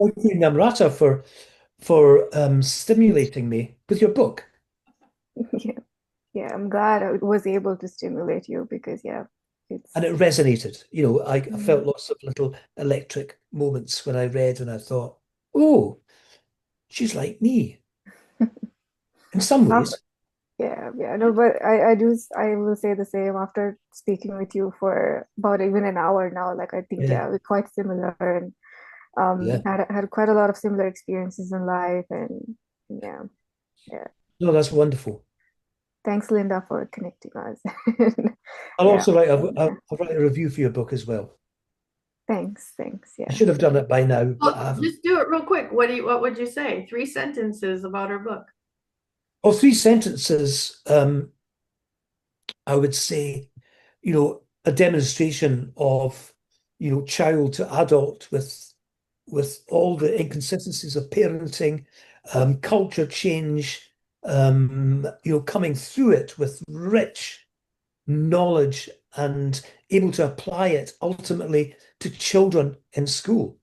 thank you, Namrata, for stimulating me with your book. Yeah, yeah, I'm glad I was able to stimulate you because yeah, it's And it resonated. I mm, felt lots of little electric moments when I read, and I thought, oh, she's like me in some af- ways. yeah, yeah, no, but I will say the same after speaking with you for about even an hour now. Like I think Yeah, yeah, we're quite similar and yeah. had quite a lot of similar experiences in life and yeah, yeah. No, that's wonderful. Thanks, Linda, for connecting us. I'll Yeah, also yeah. I'll write a review for your book as well. Thanks. I Yeah. should have done it by now, but I Well, haven't. just do it real quick. What would you say? Three sentences about her book. Oh, three sentences. I would say, a demonstration of, child to adult with all the inconsistencies of parenting, culture change, coming through it with rich knowledge and able to apply it ultimately to children in school.